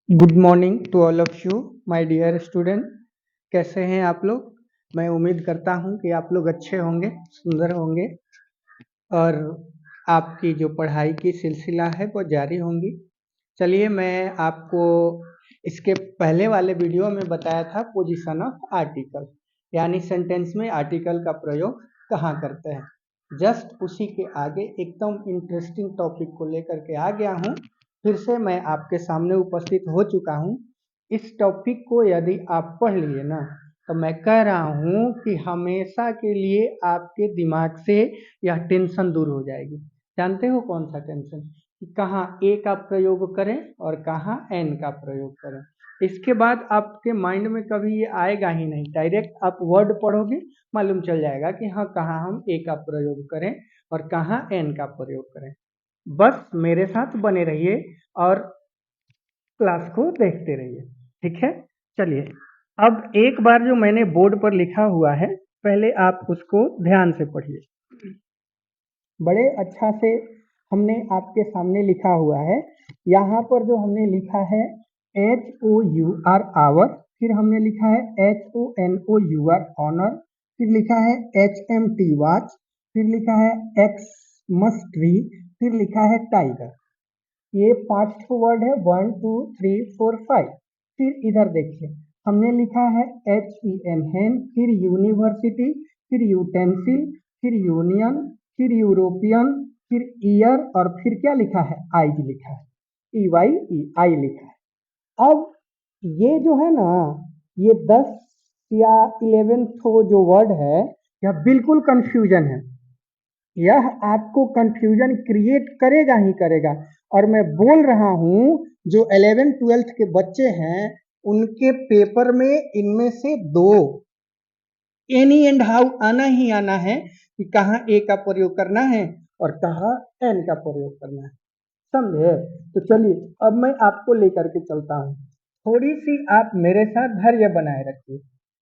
Good morning to all of you my dear student. कैसे हैं आप लोग? मैं उम्मीद करता हूं कि आप लोग अच्छे होंगे, सुंदर होंगे और आपकी जो पढ़ाई की सिलसिला है वो जारी होंगी। चलिए, मैं आपको इसके पहले वाले वीडियो में बताया था पोजीशन ऑफ आर्टिकल, यानी सेंटेंस में आर्टिकल का प्रयोग कहाँ करते हैं। जस्ट उसी के आगे एकदम इंटरेस्टिंग टॉपिक को लेकर के आ गया हूँ। फिर से मैं आपके सामने उपस्थित हो चुका हूँ। इस टॉपिक को यदि आप पढ़ लिए ना, तो मैं कह रहा हूँ कि हमेशा के लिए आपके दिमाग से यह टेंशन दूर हो जाएगी। जानते हो कौन सा टेंशन? कि कहाँ ए का प्रयोग करें और कहाँ एन का प्रयोग करें। इसके बाद आपके माइंड में कभी ये आएगा ही नहीं। डायरेक्ट आप वर्ड पढ़ोगे, मालूम चल जाएगा कि हाँ, कहाँ हम ए का प्रयोग करें और कहाँ एन का प्रयोग करें। बस मेरे साथ बने रहिए और क्लास को देखते रहिए, ठीक है? चलिए, अब एक बार जो मैंने बोर्ड पर लिखा हुआ है, पहले आप उसको ध्यान से पढ़िए। बड़े अच्छा से हमने आपके सामने लिखा हुआ है। यहाँ पर जो हमने लिखा है HOUR आवर, फिर हमने लिखा है HONOUR ऑनर, फिर लिखा है HMT वॉच, फिर लिखा है Xmas ट्री, फिर लिखा है टाइगर। ये 5 वर्ड है, 1 2 3 4 5। फिर इधर देखिए, हमने लिखा है HEN हैन, फिर यूनिवर्सिटी, फिर यूटेंसिल, फिर यूनियन, फिर यूरोपियन, फिर ईयर और फिर क्या लिखा है? आइज लिखा है, EYEI लिखा है। अब ये जो है ना, ये 10 या 11 जो वर्ड है, यह बिल्कुल कंफ्यूजन है। यह आपको कंफ्यूजन क्रिएट करेगा ही करेगा। और मैं बोल रहा हूं, जो 11th-12th के बच्चे हैं, उनके पेपर में इनमें से दो एनी एंड हाउ आना ही आना है कि कहाँ ए का प्रयोग करना है और कहाँ एन का प्रयोग करना है। समझे? तो चलिए, अब मैं आपको लेकर के चलता हूँ। थोड़ी सी आप मेरे साथ धैर्य बनाए रखिए।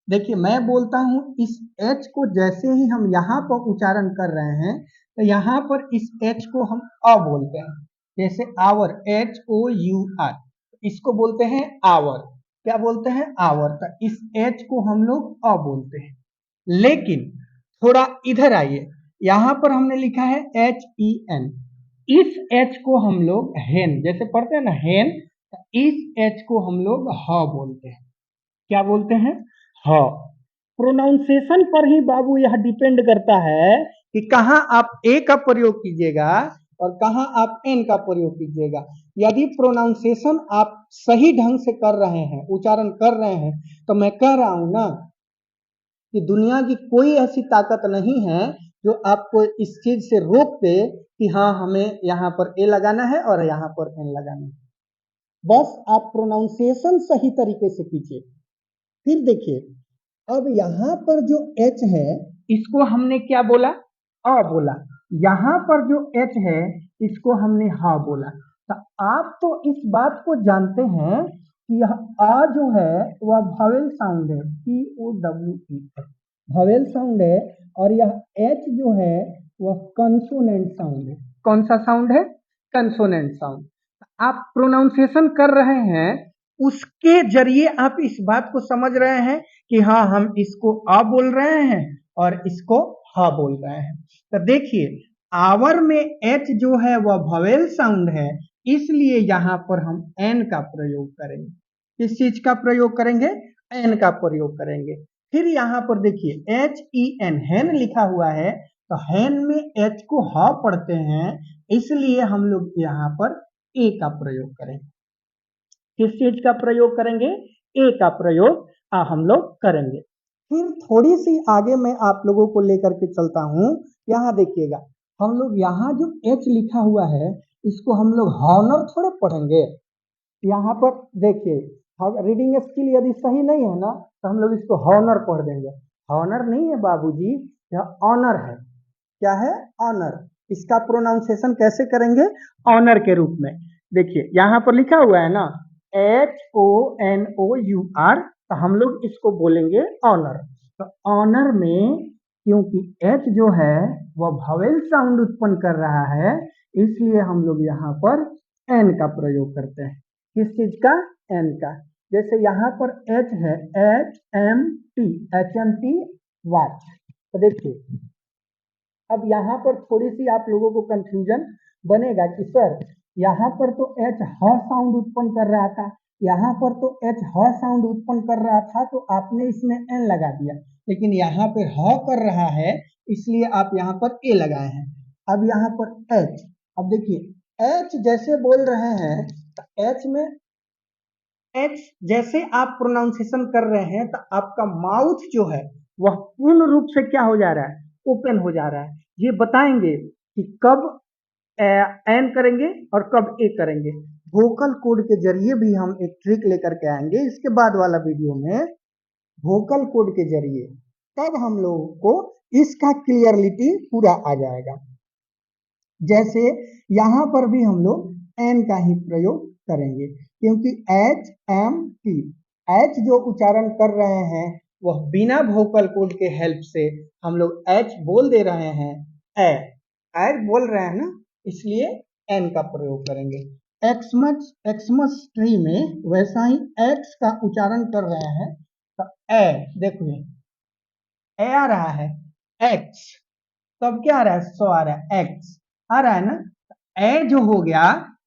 देखिए, मैं बोलता हूँ, इस एच को जैसे ही हम यहाँ पर उच्चारण कर रहे हैं, तो यहाँ पर इस एच को हम अ बोलते हैं। जैसे आवर, HOUR, इसको बोलते हैं आवर। क्या बोलते हैं? आवर। तो इस एच को हम लोग अ बोलते हैं। लेकिन थोड़ा इधर आइए, यहाँ पर हमने लिखा है HEN। इस एच को हम लोग हेन, जैसे पढ़ते हैं ना हेन, इस एच को हम लोग ह बोलते हैं। क्या बोलते हैं? ह। प्रोनाउंसिएशन पर ही बाबू यह डिपेंड करता है कि कहाँ आप ए का प्रयोग कीजिएगा और कहाँ आप एन का प्रयोग कीजिएगा। यदि प्रोनाउंसिएशन आप सही ढंग से कर रहे हैं, उच्चारण कर रहे हैं, तो मैं कह रहा हूं ना कि दुनिया की कोई ऐसी ताकत नहीं है जो आपको इस चीज से रोक दे कि हाँ, हमें यहाँ पर ए लगाना है और यहाँ पर एन लगाना है। बस आप प्रोनाउंसिएशन सही तरीके से कीजिए। फिर देखिए, अब यहाँ पर जो एच है, इसको हमने क्या बोला? अ बोला। यहाँ पर जो एच है, इसको हमने ह बोला। तो आप तो इस बात को जानते हैं कि यह आ जो है वह वॉवेल साउंड है, POWEL वॉवेल साउंड है, और यह एच जो है वह कंसोनेंट साउंड है। कौन सा साउंड है? Consonant sound. आप प्रोनाउंसिएशन कर रहे हैं, उसके जरिए आप इस बात को समझ रहे हैं कि हाँ, हम इसको आ बोल रहे हैं और इसको हा बोल रहे हैं। तो देखिए, आवर में एच जो है वह वॉवेल साउंड है, इसलिए यहाँ पर हम एन का प्रयोग करेंगे। किस चीज का प्रयोग करेंगे? एन का प्रयोग करेंगे। फिर यहाँ पर देखिए HEN हैन लिखा हुआ है, तो हैन में एच को हा पढ़ते हैं, इसलिए हम लोग यहाँ पर ए का प्रयोग करेंगे। किस चीज का प्रयोग करेंगे? ए का प्रयोग हम लोग करेंगे। फिर थोड़ी सी आगे मैं आप लोगों को लेकर के चलता हूँ। यहाँ देखिएगा, हम लोग यहाँ जो एच लिखा हुआ है, इसको हम लोग हॉनर थोड़े पढ़ेंगे। यहाँ पर देखिए, रीडिंग स्किल यदि सही नहीं है ना, तो हम लोग इसको हॉनर पढ़ देंगे। हॉनर नहीं है बाबूजी, यह ऑनर है। क्या है? ऑनर। इसका प्रोनाउंसिएशन कैसे करेंगे? ऑनर के रूप में। देखिए, यहाँ पर लिखा हुआ है ना HONOUR, तो हम लोग इसको बोलेंगे ऑनर। तो ऑनर में क्योंकि एच जो है वह वॉवेल साउंड उत्पन्न कर रहा है, इसलिए हम लोग यहाँ पर एन का प्रयोग करते हैं। किस चीज का? एन का। जैसे यहाँ पर एच है, HMT वॉच। तो देखिए अब यहाँ पर थोड़ी सी आप लोगों को कंफ्यूजन बनेगा कि सर यहाँ पर तो एच ह साउंड उत्पन्न कर रहा था, यहाँ पर तो एच ह साउंड उत्पन्न कर रहा था, तो आपने इसमें एन लगा दिया, लेकिन यहाँ पर ह कर रहा है इसलिए आप यहाँ पर ए लगाए हैं। अब यहाँ पर एच, अब देखिए एच जैसे बोल रहे हैं तो एच में एच जैसे आप प्रोनाउंसिएशन कर रहे हैं तो आपका माउथ जो है वह पूर्ण रूप से क्या हो जा रहा है? ओपन हो जा रहा है। ये बताएंगे कि कब एन करेंगे और कब ए करेंगे। वोकल कोड के जरिए भी हम एक ट्रिक लेकर के आएंगे इसके बाद वाला वीडियो में। वोकल कोड के जरिए तब हम लोगों को इसका क्लियरिटी पूरा आ जाएगा। जैसे यहाँ पर भी हम लोग एन का ही प्रयोग करेंगे, क्योंकि HMT एच जो उच्चारण कर रहे हैं वह बिना वोकल कोड के हेल्प से हम लोग एच बोल दे रहे हैं, ए बोल रहे हैं ना, इसलिए एन का प्रयोग करेंगे। एक्समस ट्री में वैसा ही एक्स का उच्चारण कर रहे हैं तो ए, देखिए ए आ रहा है, एक्स, तब क्या आ रहा है? सो आ रहा है, एक्स आ रहा है ना। ए जो हो गया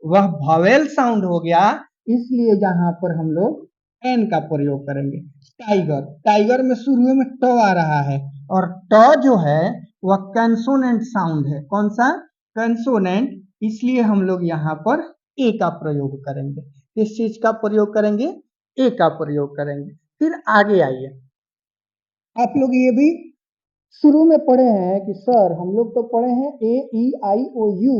वह वॉवेल साउंड हो गया, इसलिए यहाँ पर हम लोग एन का प्रयोग करेंगे। टाइगर, टाइगर में शुरू में ट आ रहा है और ट जो है वह कंसोनेंट साउंड है। कौन सा? कंसोनेंट, इसलिए हम लोग यहाँ पर ए का प्रयोग करेंगे। किस चीज का प्रयोग करेंगे? ए का प्रयोग करेंगे। फिर आगे आइए, आप लोग ये भी शुरू में पढ़े हैं कि सर हम लोग तो पढ़े हैं AEIOU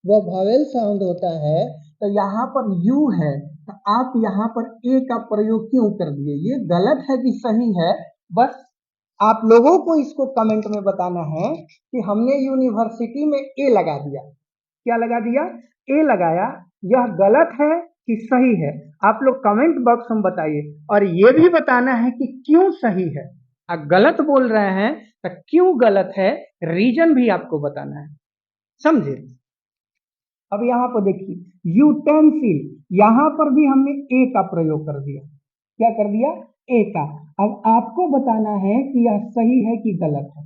वह वॉवेल साउंड होता है, तो यहाँ पर यू है तो आप यहाँ पर ए का प्रयोग क्यों कर दिए? ये गलत है कि सही है? बस आप लोगों को इसको कमेंट में बताना है कि हमने यूनिवर्सिटी में ए लगा दिया। क्या लगा दिया? ए लगाया। यह गलत है कि सही है? आप लोग कमेंट बॉक्स में बताइए, और ये भी बताना है कि क्यों सही है। आप गलत बोल रहे हैं तो क्यों गलत है, रीजन भी आपको बताना है, समझे? अब यहाँ पर देखिए यूटेंसिल, यहाँ पर भी हमने ए का प्रयोग कर दिया। क्या कर दिया? ए का। अब आपको बताना है कि यह सही है कि गलत है,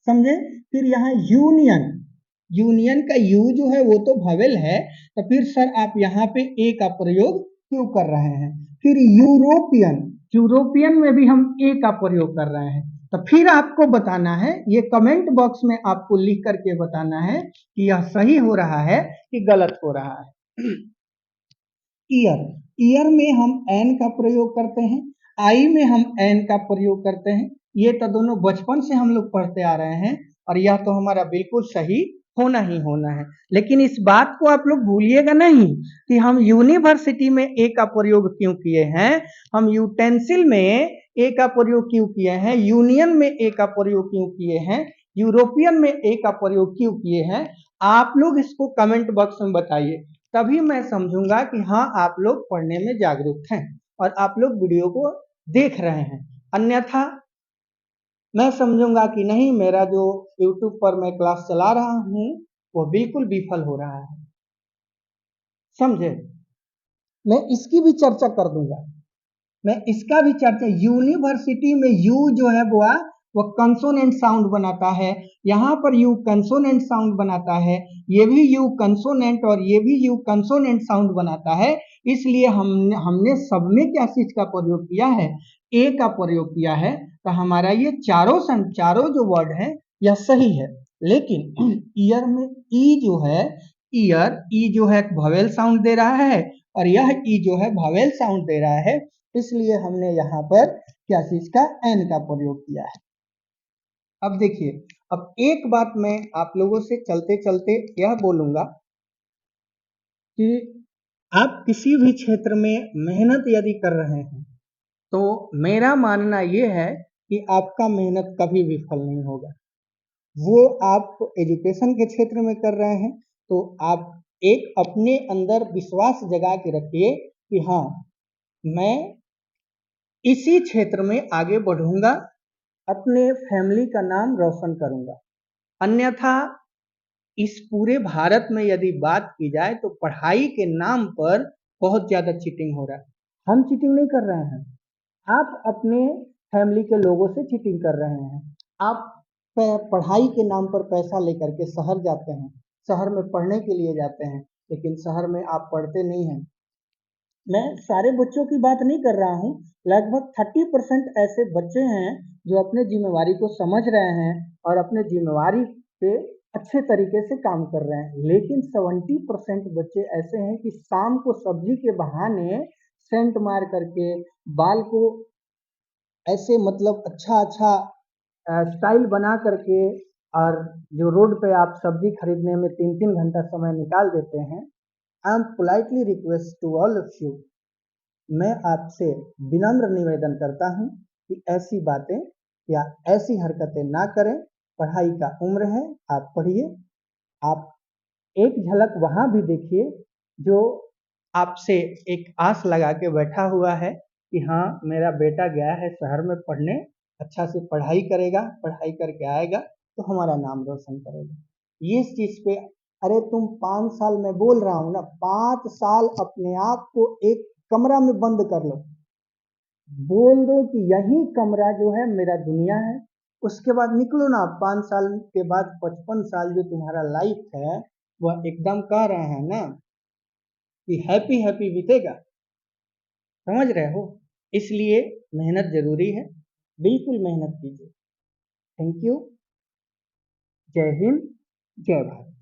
समझे? फिर यहाँ यूनियन, यूनियन का यू जो है वो तो वॉवेल है, तो फिर सर आप यहाँ पे ए का प्रयोग क्यों कर रहे हैं? फिर यूरोपियन, यूरोपियन में भी हम ए का प्रयोग कर रहे हैं, तो फिर आपको बताना है, ये कमेंट बॉक्स में आपको लिख करके बताना है कि यह सही हो रहा है कि गलत हो रहा है। ईयर, ईयर में हम एन का प्रयोग करते हैं, आई में हम एन का प्रयोग करते हैं। ये तो दोनों बचपन से हम लोग पढ़ते आ रहे हैं और यह तो हमारा बिल्कुल सही होना ही होना है। लेकिन इस बात को आप लोग भूलिएगा नहीं कि हम यूनिवर्सिटी में ए का प्रयोग क्यों किए हैं, हम यूटेंसिल में ए का प्रयोग क्यों किए हैं, यूनियन में ए का प्रयोग क्यों किए हैं, यूरोपियन में ए का प्रयोग क्यों किए हैं। आप लोग इसको कमेंट बॉक्स में बताइए, तभी मैं समझूंगा कि हाँ आप लोग पढ़ने में जागरूक हैं और आप लोग वीडियो को देख रहे हैं। अन्यथा मैं समझूंगा कि नहीं, मेरा जो YouTube पर मैं क्लास चला रहा हूँ वो बिल्कुल विफल हो रहा है, समझे? मैं इसकी भी चर्चा कर दूंगा, मैं इसका भी चर्चा। यूनिवर्सिटी में यू जो है वो कंसोनेंट साउंड बनाता है, यहाँ पर यू कंसोनेंट साउंड बनाता है, ये भी यू कंसोनेंट और ये भी यू कंसोनेंट साउंड बनाता है, इसलिए हमने सब में क्या चीज का प्रयोग किया है? ए का प्रयोग किया है। तो हमारा ये चारों जो वर्ड है यह सही है। लेकिन ईयर में ई जो है, ईयर ई जो है वॉवेल साउंड दे रहा है और यह ई जो है वॉवेल साउंड दे रहा है, इसलिए हमने यहाँ पर क्या चीज का? एन का प्रयोग किया है। अब देखिए, अब एक बात मैं आप लोगों से चलते चलते यह बोलूंगा कि आप किसी भी क्षेत्र में मेहनत यदि कर रहे हैं तो मेरा मानना यह है कि आपका मेहनत कभी विफल नहीं होगा। वो आप एजुकेशन के क्षेत्र में कर रहे हैं तो आप एक अपने अंदर विश्वास जगा के रखिए कि हाँ मैं इसी क्षेत्र में आगे बढ़ूंगा, अपने फैमिली का नाम रोशन करूंगा। अन्यथा इस पूरे भारत में यदि बात की जाए तो पढ़ाई के नाम पर बहुत ज़्यादा चीटिंग हो रहा है। हम चीटिंग नहीं कर रहे हैं, आप अपने फैमिली के लोगों से चीटिंग कर रहे हैं। आप पढ़ाई के नाम पर पैसा लेकर के शहर जाते हैं, शहर में पढ़ने के लिए जाते हैं, लेकिन शहर में आप पढ़ते नहीं हैं। मैं सारे बच्चों की बात नहीं कर रहा हूँ, लगभग 30% ऐसे बच्चे हैं जो अपने जिम्मेवारी को समझ रहे हैं और अपने जिम्मेवारी पे अच्छे तरीके से काम कर रहे हैं। लेकिन 70% बच्चे ऐसे हैं कि शाम को सब्जी के बहाने सेंट मार करके बाल को ऐसे मतलब अच्छा स्टाइल बना करके, और जो रोड पे आप सब्जी खरीदने में 3-3 घंटा समय निकाल देते हैं। I am politely request to all of you, मैं आपसे विनम्र निवेदन करता हूँ कि ऐसी बातें या ऐसी हरकतें ना करें। पढ़ाई का उम्र है, आप पढ़िए। आप एक झलक वहाँ भी देखिए जो आपसे एक आस लगा के बैठा हुआ है कि हाँ, मेरा बेटा गया है शहर में पढ़ने, अच्छा से पढ़ाई करेगा, पढ़ाई करके आएगा तो हमारा नाम रोशन करेगा। ये चीज़ पे, अरे तुम 5 साल, मैं बोल रहा हूँ ना, 5 साल अपने आप को एक कमरा में बंद कर लो, बोल दो कि यही कमरा जो है मेरा दुनिया है। उसके बाद निकलो ना, 5 साल के बाद 55 साल जो तुम्हारा लाइफ है वह एकदम कह रहे हैं ना कि हैप्पी हैप्पी बीतेगा। समझ रहे हो? इसलिए मेहनत जरूरी है, बिल्कुल मेहनत कीजिए। Thank you. जय हिंद, जय भारत।